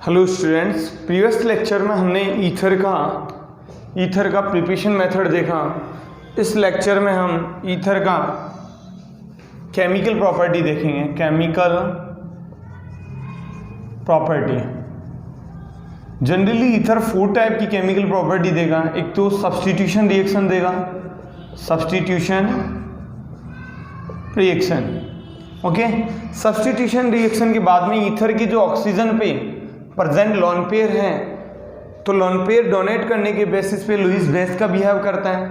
Hello students, previous lecture में हमने ether का प्रिपरेशन मेथड देखा। इस लेक्चर में हम ईथर का केमिकल प्रॉपर्टी देखेंगे। Chemical property, generally ether 4 type की केमिकल प्रॉपर्टी देगा। एक तो सब्स्टिट्यूशन रिएक्शन देगा, substitution reaction. Okay, substitution reaction के बाद में ईथर के जो ऑक्सीजन पे प्रेजेंट लोन पेयर है, तो लोन पेयर डोनेट करने के बेसिस पे लुईस बेस का बिहेव करता है।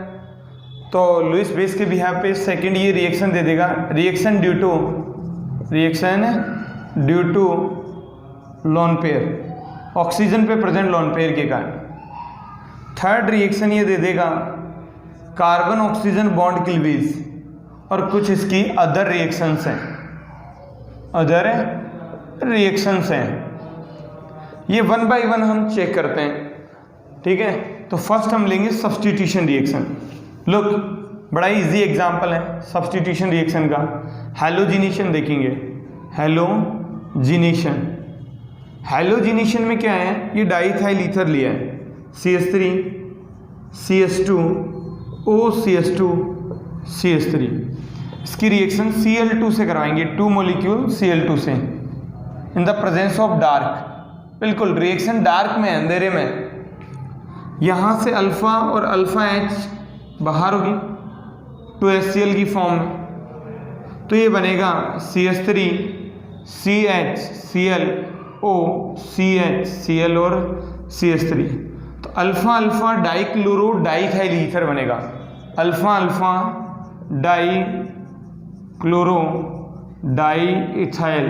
तो लुईस बेस के बिहेव पे सेकंड ये रिएक्शन दे देगा, reaction due to lone pair, oxygen पे प्रेजेंट लोन पेयर के कारण। थर्ड रिएक्शन ये दे देगा कार्बन ऑक्सीजन बॉन्ड क्लीवेज, और कुछ इसकी अदर रिएक्शंस हैं। ये 1 बाय 1 हम चेक करते हैं, ठीक है। तो फर्स्ट हम लेंगे सब्स्टिट्यूशन रिएक्शन। लुक, बड़ा इजी एग्जांपल है सब्स्टिट्यूशन रिएक्शन का। हैलोजिनेशन देखेंगे, हैलोजिनेशन में क्या है, ये डाईइथाइल ईथर लिया है, CH3 CH2 OCH2 CH3। इसकी रिएक्शन Cl2 से करवाएंगे, 2 मॉलिक्यूल Cl2 से in the presence of dark. बिल्कुल रिएक्शन डार्क में, अंधेरे में। यहाँ से अल्फा और अल्फा H बाहर होगी 2HCl की फॉर्म में, तो ये बनेगा CH3 CH Cl O CH Cl और CH3। तो alpha alpha dichloro diethyl ether बनेगा, alpha alpha dichloro diethyl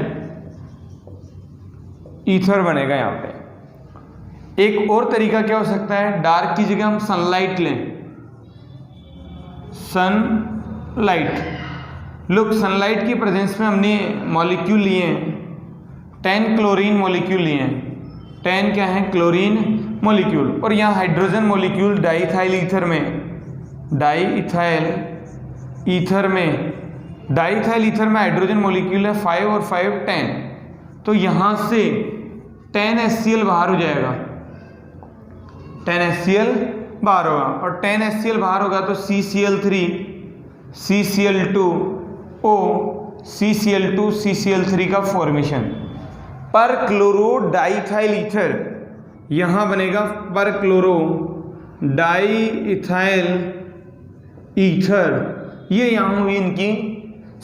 ether बनेगा यहाँ पे। एक और तरीका क्या हो सकता है, डार्क की जगह हम सनलाइट लें, सनलाइट। लुक, सनलाइट की प्रेजेंस में हमने मॉलिक्यूल लिए हैं, 10 क्लोरीन मॉलिक्यूल लिए हैं। 10 क्या है, क्लोरीन मॉलिक्यूल, और यहाँ हाइड्रोजन मॉलिक्यूल डाइथाइल ईथर में हाइड्रोजन मॉलिक्यूल है 5 और 5 10। तो यहाँ से 10 HCl बाहर हो जाएगा, 10 HCl बाहर होगा, और 10 HCl बाहर होगा तो CCl3 CCl2 O CCl2 CCl3 का फॉर्मेशन। पर क्लोरो डाइथाइल ईथर यहाँ बनेगा, पर क्लोरो डाइथाइल ईथर। ये यहाँ हुई इनकी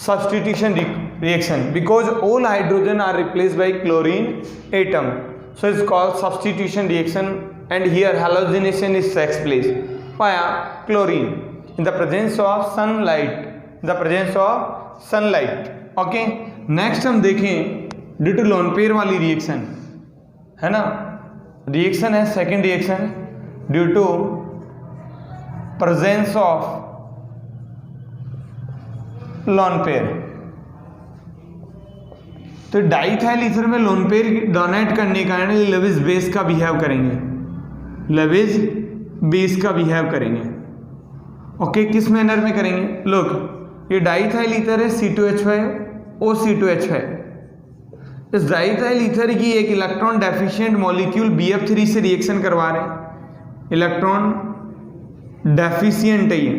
substitution reaction, because all hydrogen are replaced by chlorine atom, so it's called substitution reaction, and here halogenation is takes place via chlorine in the presence of sunlight, okay। next हम देखें due to lone pair वाली reaction है ना, reaction है second reaction due to presence of lone pair. तो diethyl ether में lone pair donate करने के कारण लेविस बेस का बिहेव करेंगे, ओके। किस मैनर में करेंगे, लोग, ये डाइथाइल ईथर है C2H5 OC2H5। इस डाइथाइल ईथर की एक इलेक्ट्रॉन डेफिशिएंट मॉलिक्यूल BF3 से रिएक्शन करवा रहे हैं। इलेक्ट्रॉन डेफिशिएंट है ये,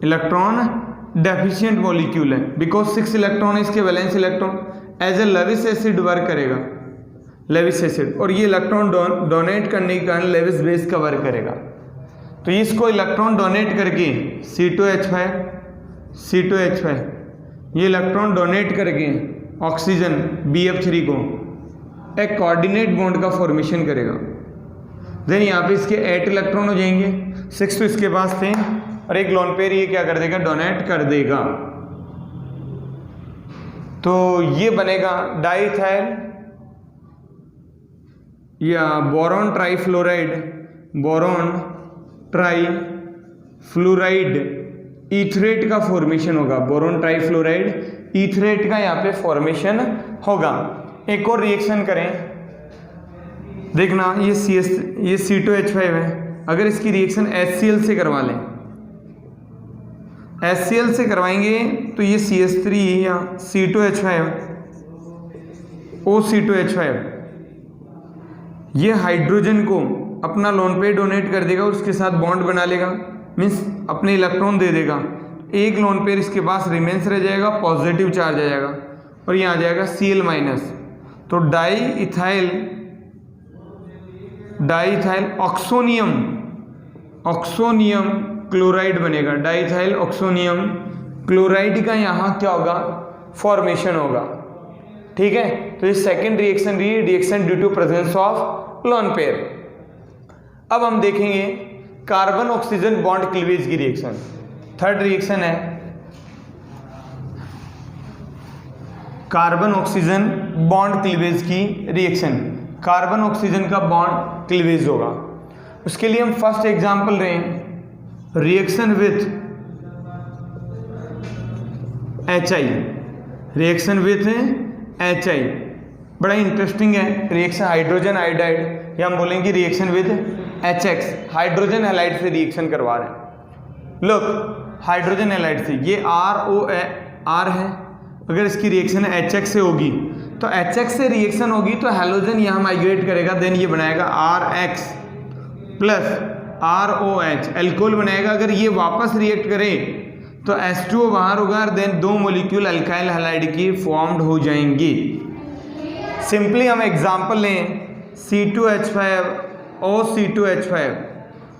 इलेक्ट्रॉन डेफिशिएंट मॉलिक्यूल है, बिकॉज 6 इलेक्ट्रॉन इसके valence electron as a Lewis acid work करेगा, लेविस एसिड, और ये इलेक्ट्रॉन डोनेट करने के कारण लेविस बेस का वर्क करेगा। तो इसको इलेक्ट्रॉन डोनेट करके C2H5 ये इलेक्ट्रॉन डोनेट करके ऑक्सीजन BF3 को एक कोऑर्डिनेट बॉन्ड का फॉर्मेशन करेगा। देन यहाँ पे इसके 8 इलेक्ट्रॉन हो जाएंगे, 6 तो इसके पास थे, और एक लोन पेयर ये क्या कर देगा, डोनेट कर देगा। तो ये बनेगा डाइथाइल या बोरॉन ट्राईफ्लोराइड ईथरेट का फॉर्मेशन होगा, बोरॉन ट्राईफ्लोराइड ईथरेट का यहाँ पे फॉर्मेशन होगा। एक और रिएक्शन करें, देखना ये C2H5 है, अगर इसकी रिएक्शन HCl से करवा लें, HCl से करवाएंगे तो ये CH3 या C2H5 OC2H5 ये हाइड्रोजन को अपना लोन पेयर डोनेट कर देगा, उसके साथ बॉन्ड बना लेगा, मीन्स अपने इलेक्ट्रॉन दे देगा। एक लोन पेयर इसके पास रिमेंस रह जाएगा, पॉजिटिव चार्ज आ जाएगा और ये आ जाएगा Cl-। तो डाई इथाइल ऑक्सोनियम क्लोराइड बनेगा। डाई इथाइल ऑक्सोनियम क्लोराइड का यहाँ क्या होगा, फॉर्मेशन होगा। ठीक है, तो ये सेकेंड रिएक्शन रही, reaction due to presence of lone pair. अब हम देखेंगे कार्बन ऑक्सीजन बॉन्ड क्लीवेज की रिएक्शन। थर्ड रिएक्शन है कार्बन ऑक्सीजन बॉन्ड क्लीवेज की रिएक्शन। कार्बन ऑक्सीजन का बॉन्ड क्लीवेज होगा। उसके लिए हम फर्स्ट एग्जांपल रहे reaction with HI। Reaction with HI बड़ा इंटरेस्टिंग है। रिएक्शन हाइड्रोजन आयोडाइड, या हम बोलेंगे reaction with HX, hydrogen halide से रिएक्शन करवा रहे हैं। लुक, हाइड्रोजन हैलाइड से ये ROR है। अगर इसकी रिएक्शन HX से होगी तो HX से रिएक्शन होगी तो हैलोजन यहाँ माइग्रेट करेगा, देन ये बनाएगा RX प्लस ROH, एल्कोहल बनाएगा। अगर ये वापस रिएक्ट करे तो H2O बाहर होगा, देन दो मॉलिक्यूल अल्काइल हैलाइड की फॉर्म्ड हो जाएंगी। सिंपली हम एग्जांपल लें C2H5 और C2H5।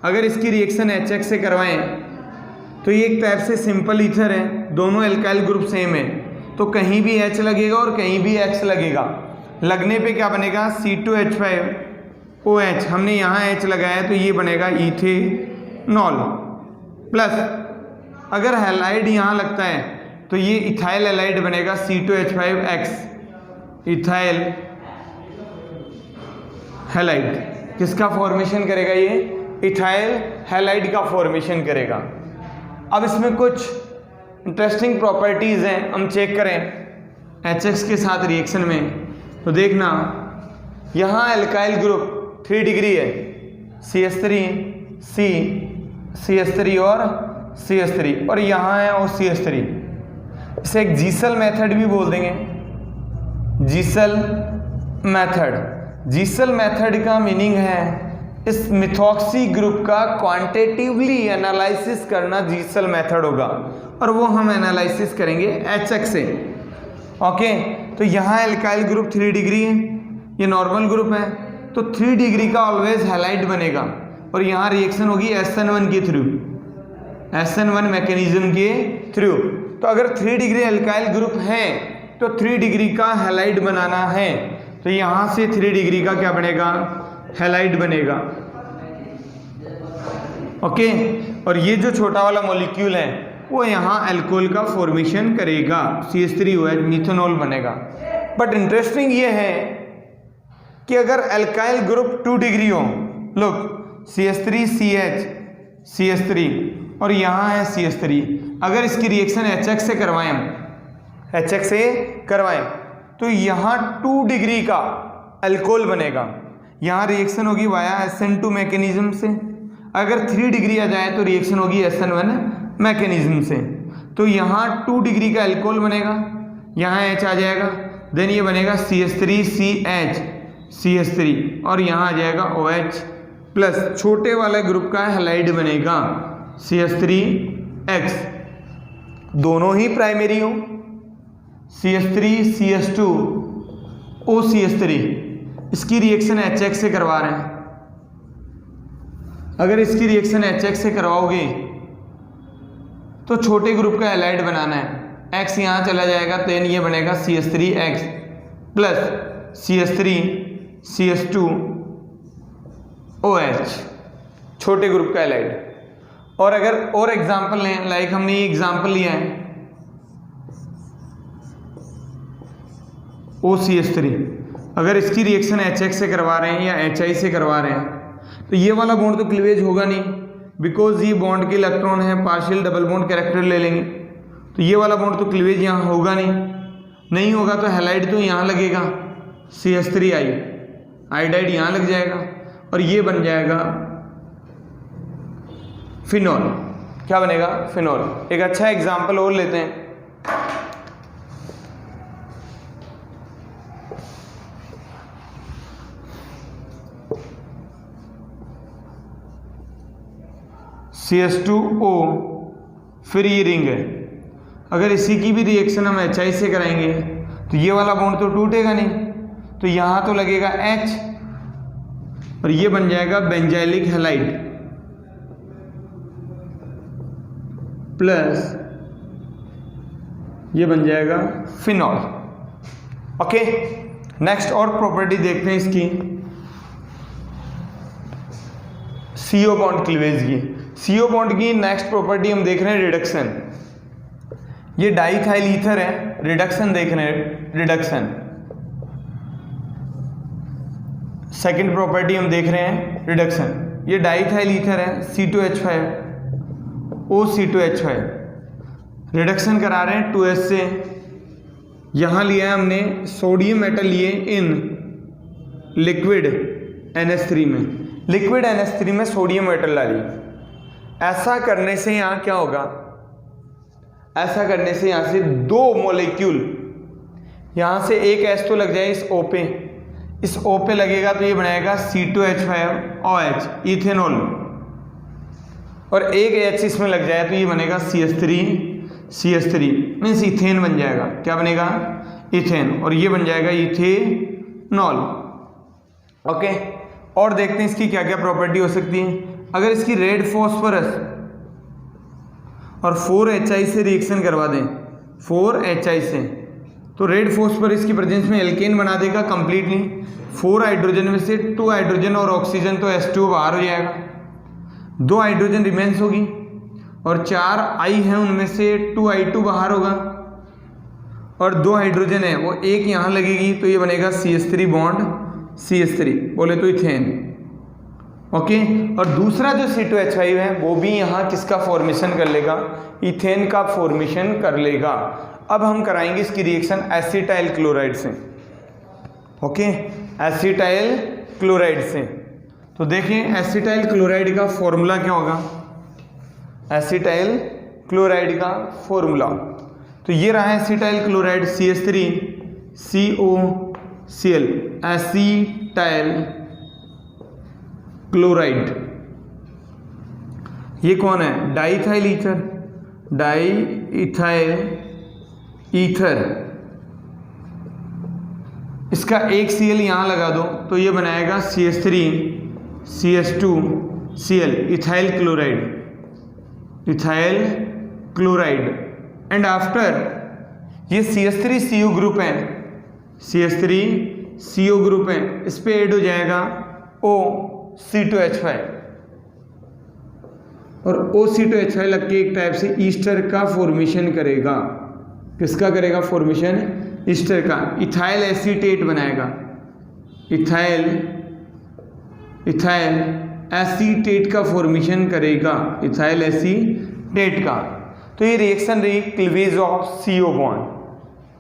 अगर इसकी रिएक्शन HX से करवाएं तो ये एक टाइप से सिंपल ईथर है, दोनों एल्काइल ग्रुप सेम है, तो कहीं भी H लगेगा और कहीं भी X लगेगा। लगने पे क्या बनेगा, C2H5OH, हमने यहाँ H लगाया है तो ये बनेगा इथेनॉल। प्लस अगर हैलाइड यहाँ लगता है तो ये इथाइल हैलाइड बनेगा C2H5X, इथाइल हैलाइड। किसका फॉर्मेशन करेगा, ये इथाइल हैलाइड का फॉर्मेशन करेगा। अब इसमें कुछ इंटरेस्टिंग प्रॉपर्टीज़ हैं, हम चेक करें HX के साथ रिएक्शन में तो देखना यहाँ एल्काइल ग्रुप 3 डिग्री है, CH3 और CH3, और यहाँ है और CH3। इसे एक जीसल मेथड भी बोल देंगे, जीसल मेथड का मीनिंग है इस मिथॉक्सी ग्रुप का क्वांटिटेटिवली एनालिसिस करना जीसल मेथड होगा, और वो हम एनालिसिस करेंगे HX से। ओके, तो यहाँ एल्काइल ग्रुप 3 डिग्री है, ये नॉर्मल ग्रुप है, तो 3 डिग्री का ऑलवेज हैलाइड बनेगा, और यहाँ रिएक्शन होगी SN1 के थ्रू, SN1 मैकेनिज्म के थ्रू। तो अगर 3 डिग्री एल्काइल ग्रुप है तो 3 डिग्री का हैलाइड बनाना है, तो यहाँ से 3 डिग्री का क्या बनेगा, हैलाइड बनेगा। ओके, और ये जो छोटा वाला मॉलिक्यूल है वो यहाँ अल्कोहल का फॉर्मेशन करेगा, CH3OH मिथेनॉल बनेगा। बट इंटरेस्टिंग ये है कि अगर अल्काइल ग्रुप 2 डिग्री हो, लुक CH3CH CH3 और यहाँ है CH3, अगर इसकी रिएक्शन HX से करवाएं तो यहाँ 2 डिग्री का अल्कोहल बनेगा। यहाँ रिएक्शन होगी वाया SN2 मैकेनिज्म से। अगर 3 डिग्री आ जाए तो रिएक्शन होगी SN1 मैकेनिज्म से। तो यहाँ 2 डिग्री का अल्कोहल बनेगा, यहाँ H आ जाएगा, देन ये बनेगा CH3CH CH3 और यहाँ आ जाएगा OH प्लस छोटे वाले ग्रुप का हैलाइड बनेगा CH3X। दोनों ही प्राइमरी हो, CH3 CH2 OCH3, इसकी रिएक्शन HX से करवा रहे हैं। अगर इसकी रिएक्शन HX से करवाओगे तो छोटे ग्रुप का हैलाइड बनाना है, X यहाँ चला जाएगा, देन ये बनेगा CH3X प्लस CH3 CH2OH, छोटे ग्रुप का हैलाइड। और अगर और एग्जांपल लें, लाइक हमने ये एग्जांपल लिया है OCH3, अगर इसकी रिएक्शन HX से करवा रहे हैं या HI से करवा रहे हैं तो ये वाला बॉन्ड तो क्लीवेज होगा नहीं, बिकॉज ये बॉन्ड के इलेक्ट्रॉन है, पार्शियल डबल बॉन्ड कैरेक्टर ले लेंगे, तो ये वाला बॉन्ड तो क्लीवेज यहाँ होगा नहीं होगा तो हैलाइड तो यहाँ लगेगा CH3I, आयोडाइड यहाँ लग जाएगा और ये बन जाएगा फिनॉल। क्या बनेगा, फिनॉल। एक अच्छा एग्जाम्पल और लेते हैं, CH2O, फिर ये रिंग है। अगर इसी की भी रिएक्शन हम HI से कराएंगे तो ये वाला बॉन्ड तो टूटेगा नहीं, तो यहाँ तो लगेगा H और ये बन जाएगा बेंजाइलिक हैलाइड प्लस ये बन जाएगा फिनॉल। ओके, नेक्स्ट और प्रॉपर्टी देखते हैं इसकी, CO बॉन्ड क्लीवेज की। CO बॉन्ड की नेक्स्ट प्रॉपर्टी हम देख रहे हैं रिडक्शन। ये डाइथाइल ईथर है, रिडक्शन देख रहे हैं, रिडक्शन। सेकंड प्रॉपर्टी हम देख रहे हैं रिडक्शन। ये डाइथाइल ईथर है, C2H5 OC2H5, रिडक्शन करा रहे हैं 2S से। यहाँ लिया है हमने सोडियम मेटल लिए इन लिक्विड NH3 में, लिक्विड NH3 में सोडियम मेटल डाली। ऐसा करने से यहाँ क्या होगा, ऐसा करने से यहाँ से दो मॉलिक्यूल, यहाँ से एक S तो लग जाए इस O पे, इस O पे लगेगा तो ये बनाएगा C2H5OH इथेनॉल, और एक H इसमें लग जाए तो ये बनेगा CH3 मीन्स इथेन बन जाएगा। क्या बनेगा, इथेन, और ये बन जाएगा इथेनॉल। ओके, और देखते हैं इसकी क्या क्या प्रॉपर्टी हो सकती है। अगर इसकी रेड फॉस्फोरस और 4HI से रिएक्शन करवा दें, 4HI से, तो रेड फॉस्फोरस की प्रेजेंस में एल्केन बना देगा कंप्लीटली। 4 हाइड्रोजन में से 2 हाइड्रोजन और ऑक्सीजन तो H2 बाहर हो जाएगा, 2 हाइड्रोजन रिमेंस होगी, और 4 I हैं उनमें से 2I2 बाहर होगा, और 2 हाइड्रोजन है वो एक यहाँ लगेगी तो ये बनेगा CH3 बॉन्ड CH3, बोले तो इथेन। ओके, और दूसरा जो C2H5 है वो भी यहाँ किसका फॉर्मेशन कर लेगा, इथेन का फॉर्मेशन कर लेगा। अब हम कराएंगे इसकी रिएक्शन एसिटाइल क्लोराइड से। ओके, एसिटाइल क्लोराइड से, तो देखें एसिटाइल क्लोराइड का फॉर्मूला क्या होगा। एसिटाइल क्लोराइड का फॉर्मूला तो ये रहा है, acetyl chloride CH3COCl, acetyl chloride. ये कौन है, डाइथाइल ईथर, डाइथाइल ईथर। इसका एक Cl यहाँ लगा दो तो ये बनाएगा CH3CH2Cl, ethyl chloride, ethyl chloride. And after ये CH3CO ग्रुप है, CH3CO ग्रुप है, इस पे ऐड हो जाएगा OC2H5, और OC2H5 लग के एक टाइप से ईस्टर का फॉर्मेशन करेगा। किसका करेगा फॉर्मेशन, ईस्टर का। इथाइल एसीटेट बनाएगा, इथाइल एसीटेट का फॉर्मेशन करेगा, इथाइल एसीटेट का। तो ये रिएक्शन रही cleavage of CO bond,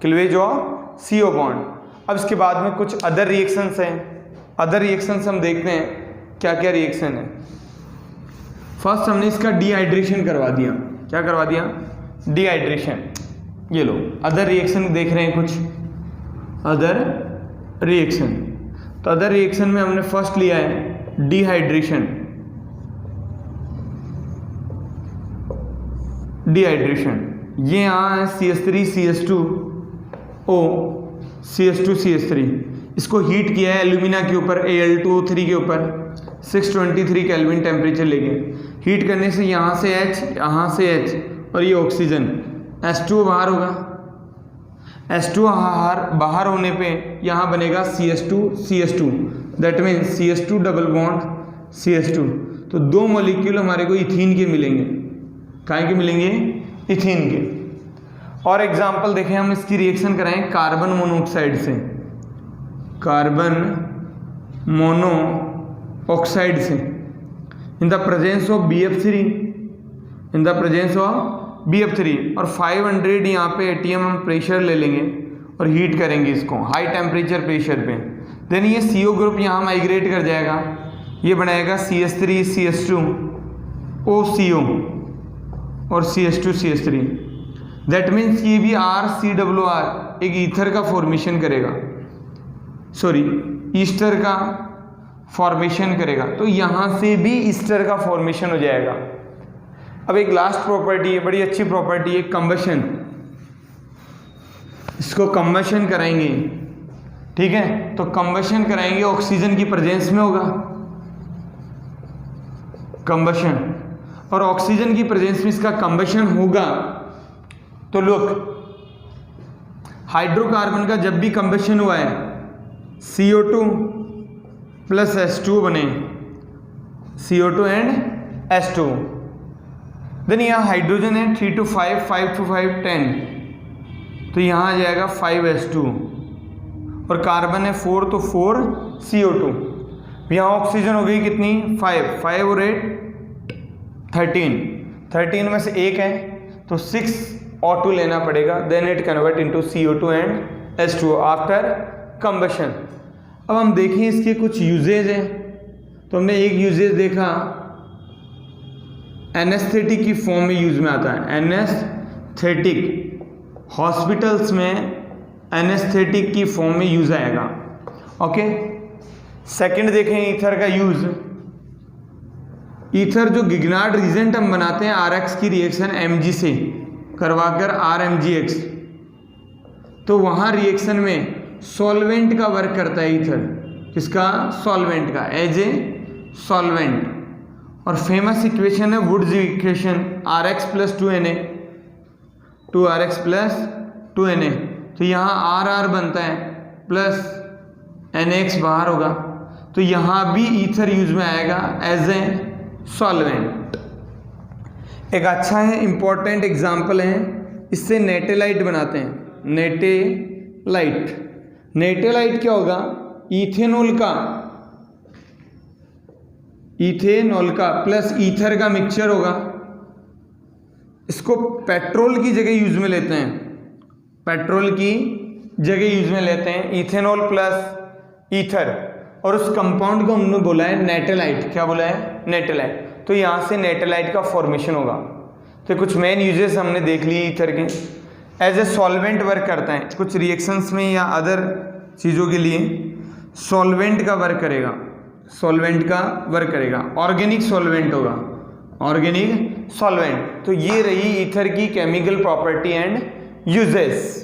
cleavage of CO bond. अब इसके बाद में कुछ अदर रिएक्शंस हैं, अदर रिएक्शंस हम देखते हैं क्या क्या रिएक्शन है। फर्स्ट हमने इसका डिहाइड्रेशन करवा दिया। क्या करवा दिया, डिहाइड्रेशन। ये लो अदर रिएक्शन देख रहे हैं, कुछ अदर रिएक्शन। तो अदर रिएक्शन में हमने फर्स्ट लिया है डिहाइड्रेशन, डिहाइड्रेशन। ये यहाँ है CH3CH2O CH2CH3, इसको हीट किया है एल्यूमिना के ऊपर, Al2O3 के ऊपर 623 केल्विन टेम्परेचर लेके। हीट करने से यहाँ से H, यहाँ से H, और ये ऑक्सीजन H2O बाहर होगा। H2O बाहर होने पे यहाँ बनेगा CH2CH2, that means CH2 double bond CH2। तो दो मॉलिक्यूल हमारे को इथीन के मिलेंगे। काहे के मिलेंगे, इथीन के। और एग्जाम्पल देखें हम, इसकी रिएक्शन कराएं कार्बन मोनोऑक्साइड से, कार्बन मोनोऑक्साइड से, in the presence of BF3, in the presence of BF3, और 500 यहाँ पे ATM हम प्रेशर ले लेंगे और हीट करेंगे इसको हाई टेम्परेचर प्रेशर पे। देन ये CO ग्रुप यहाँ माइग्रेट कर जाएगा, ये बनाएगा CH3CH2OCO और CH2CH3। दैट मीन्स ये भी RCOR एक ईथर का फॉर्मेशन करेगा, सॉरी ईस्टर का फॉर्मेशन करेगा। तो यहाँ से भी ईस्टर का फॉर्मेशन हो जाएगा। अब एक लास्ट प्रॉपर्टी है, बड़ी अच्छी प्रॉपर्टी है, कंबशन। इसको कंबशन कराएंगे, ठीक है, तो कंबशन कराएंगे ऑक्सीजन की प्रेजेंस में होगा कंबशन, और ऑक्सीजन की प्रेजेंस में इसका कंबशन होगा। तो लुक, हाइड्रोकार्बन का जब भी कंबशन हुआ है CO2 प्लस H2 बने, CO2 एंड H2, देन यहाँ हाइड्रोजन है 3 to 5, 5 to 5 10, तो यहाँ आ जाएगा 5H2, और कार्बन है 4 तो 4 CO2। यहाँ ऑक्सीजन हो गई कितनी 5, 5 और 8 13 में से एक है तो 6 O2 लेना पड़ेगा, then it convert into CO2 and H2 after combustion. अब हम देखें इसके कुछ यूजेज हैं, तो हमने एक यूजेज देखा एनेस्थेटिक की फॉर्म में यूज में आता है, एनेस्थेटिक, हॉस्पिटल्स में एनेस्थेटिक की फॉर्म में यूज आएगा। ओके, सेकंड देखें ईथर का यूज। ईथर जो गिगनार्ड रीजेंट हम बनाते हैं RX की रिएक्शन Mg से करवाकर RMgX, तो वहाँ रिएक्शन में सॉल्वेंट का वर्क करता है ईथर, किसका, सॉल्वेंट का, एज ए सॉल्वेंट। और फेमस इक्वेशन है Wurtz equation, RX plus 2Na, 2RX plus 2Na, तो यहाँ RR बनता है प्लस NX बाहर होगा, तो यहाँ भी ईथर यूज में आएगा एज ए सॉल्वेंट। एक अच्छा है इंपॉर्टेंट एग्जाम्पल है, इससे नेटेलाइट बनाते हैं, नेटेलाइट। नेटेलाइट क्या होगा, इथेनॉल का प्लस ईथर का मिक्सचर होगा, इसको पेट्रोल की जगह यूज में लेते हैं, पेट्रोल की जगह यूज में लेते हैं, इथेनॉल प्लस ईथर, और उस कंपाउंड को हमने बोला है नेटेलाइट। क्या बोला है, नेटेलाइट। तो यहाँ से नेटेलाइट का फॉर्मेशन होगा। तो कुछ मेन यूजेस हमने देख लिए ईथर के, एज ए सॉल्वेंट वर्क करता है कुछ रिएक्शंस में या अदर चीज़ों के लिए, सॉल्वेंट का वर्क करेगा, सॉल्वेंट का वर्क करेगा, ऑर्गेनिक सॉल्वेंट होगा, ऑर्गेनिक सॉल्वेंट। तो ये रही ईथर की केमिकल प्रॉपर्टी एंड यूजेस।